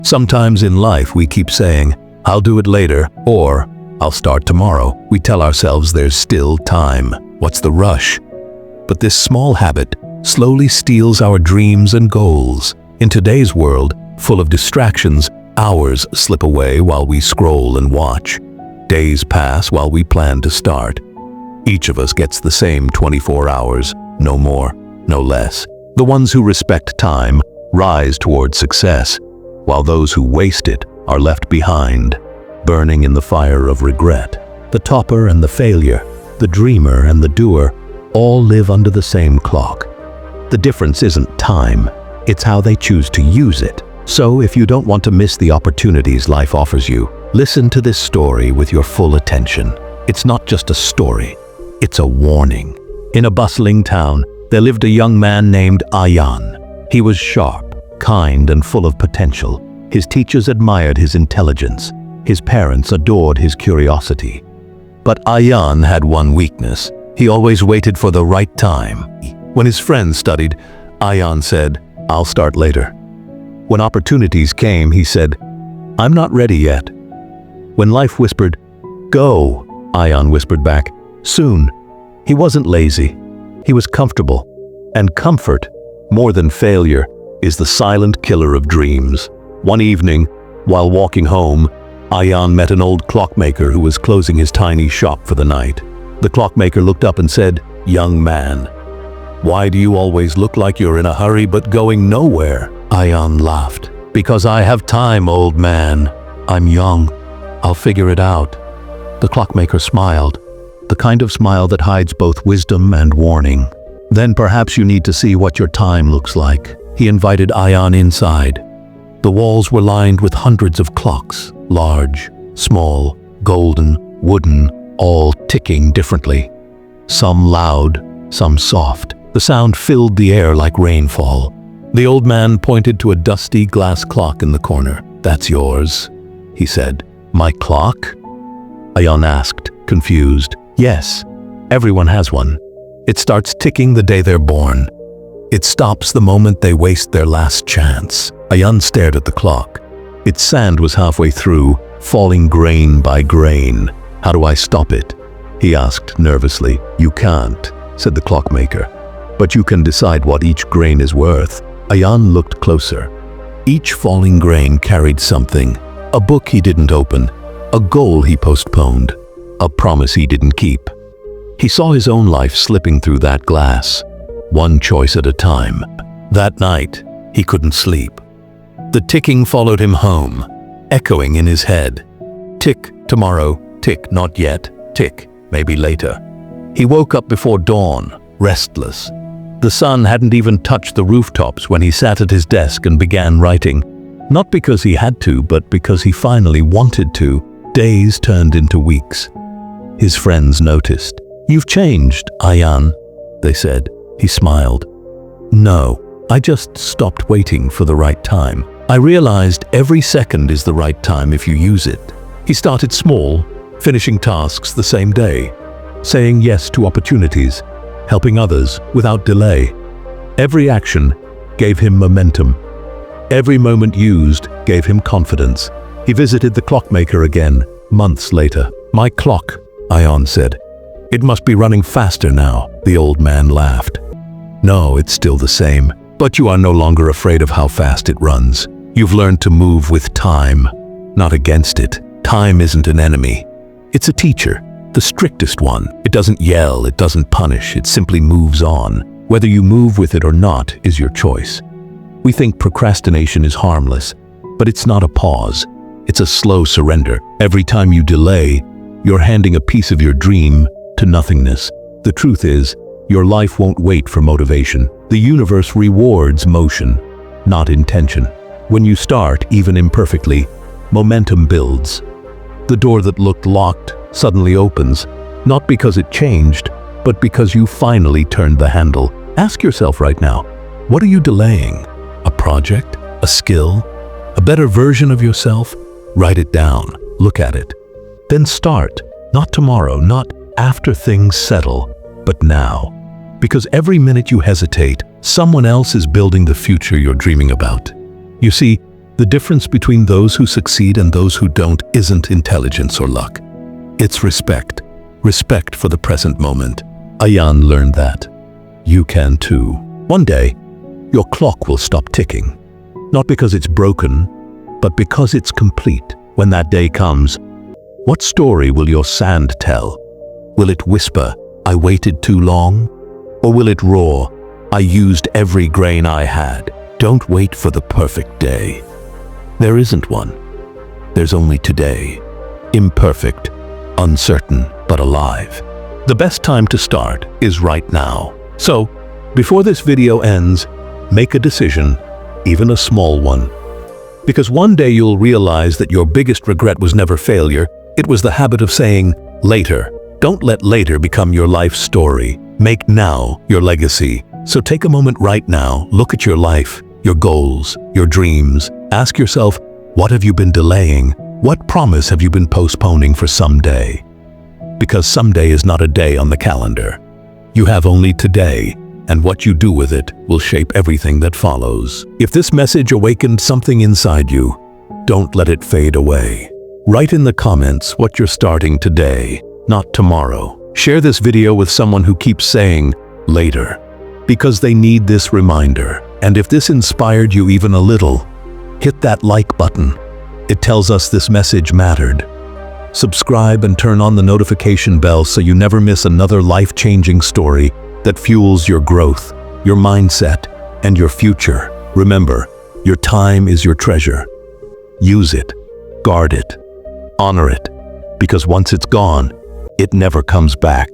Sometimes in life we keep saying, "I'll do it later," or "I'll start tomorrow." We tell ourselves there's still time. What's the rush? But this small habit slowly steals our dreams and goals. In today's world, full of distractions, hours slip away while we scroll and watch. Days pass while we plan to start. Each of us gets the same 24 hours, no more, no less. The ones who respect time rise toward success, while those who waste it are left behind, burning in the fire of regret. The topper and the failure, the dreamer and the doer, all live under the same clock. The difference isn't time, it's how they choose to use it. So if you don't want to miss the opportunities life offers you, listen to this story with your full attention. It's not just a story, it's a warning. In a bustling town, there lived a young man named Ayan. He was sharp, kind, and full of potential. His teachers admired his intelligence. His parents adored his curiosity. But Ayan had one weakness. He always waited for the right time. When his friends studied, Ayan said, "I'll start later." When opportunities came, he said, "I'm not ready yet." When life whispered, "Go," Ayan whispered back, "Soon." He wasn't lazy. He was comfortable. And comfort, more than failure, is the silent killer of dreams. One evening, while walking home, Ayan met an old clockmaker who was closing his tiny shop for the night. The clockmaker looked up and said, "Young man, why do you always look like you're in a hurry but going nowhere?" Ayan laughed. "Because I have time, old man. I'm young. I'll figure it out." The clockmaker smiled, the kind of smile that hides both wisdom and warning. "Then perhaps you need to see what your time looks like." He invited Ayan inside. The walls were lined with hundreds of clocks, large, small, golden, wooden, all ticking differently. Some loud, some soft. The sound filled the air like rainfall. The old man pointed to a dusty glass clock in the corner. "That's yours," he said. "My clock?" Ayan asked, confused. "Yes, everyone has one. It starts ticking the day they're born. It stops the moment they waste their last chance." Ayan stared at the clock. Its sand was halfway through, falling grain by grain. "How do I stop it?" he asked nervously. "You can't," said the clockmaker. "But you can decide what each grain is worth." Ayan looked closer. Each falling grain carried something. A book he didn't open, a goal he postponed, a promise he didn't keep. He saw his own life slipping through that glass, one choice at a time. That night, he couldn't sleep. The ticking followed him home, echoing in his head. Tick, tomorrow, tick, not yet, tick, maybe later. He woke up before dawn, restless. The sun hadn't even touched the rooftops when he sat at his desk and began writing. Not because he had to, but because he finally wanted to. Days turned into weeks. His friends noticed. "You've changed, Ayan," they said. He smiled. "No, I just stopped waiting for the right time. I realized every second is the right time if you use it." He started small, finishing tasks the same day, saying yes to opportunities, helping others without delay. Every action gave him momentum. Every moment used gave him confidence. He visited the clockmaker again, months later. "My clock," Ayan said. "It must be running faster now." The old man laughed. "No, it's still the same. But you are no longer afraid of how fast it runs. You've learned to move with time, not against it. Time isn't an enemy. It's a teacher, the strictest one. It doesn't yell, it doesn't punish, it simply moves on. Whether you move with it or not is your choice. We think procrastination is harmless, but it's not a pause. It's a slow surrender. Every time you delay, you're handing a piece of your dream to nothingness. The truth is, your life won't wait for motivation. The universe rewards motion, not intention. When you start, even imperfectly, momentum builds. The door that looked locked suddenly opens, not because it changed, but because you finally turned the handle. Ask yourself right now, what are you delaying? A project? A skill? A better version of yourself? Write it down, look at it. Then start, not tomorrow, not after things settle, but now. Because every minute you hesitate, someone else is building the future you're dreaming about. You see, The difference between those who succeed and those who don't isn't intelligence or luck. It's respect. Respect for the present moment. Ayan learned that. You can too. One day, your clock will stop ticking. Not because it's broken, but because it's complete. When that day comes, what story will your sand tell? Will it whisper, "I waited too long"? Or will it roar, "I used every grain I had"? Don't wait for the perfect day. There isn't one. There's only today. Imperfect, uncertain, but alive. The best time to start is right now. So, before this video ends, make a decision, even a small one. Because one day you'll realize that your biggest regret was never failure, it was the habit of saying, later. Don't let later become your life story. Make now your legacy. So take a moment right now, look at your life, your goals, your dreams. Ask yourself, what have you been delaying? What promise have you been postponing for someday? Because someday is not a day on the calendar. You have only today, and what you do with it will shape everything that follows. If this message awakened something inside you, don't let it fade away. Write in the comments what you're starting today, not tomorrow. Share this video with someone who keeps saying, later, because they need this reminder. And if this inspired you even a little, hit that like button. It tells us this message mattered. Subscribe and turn on the notification bell so you never miss another life-changing story that fuels your growth, your mindset, and your future. Remember, your time is your treasure. Use it, guard it, honor it, because once it's gone, it never comes back.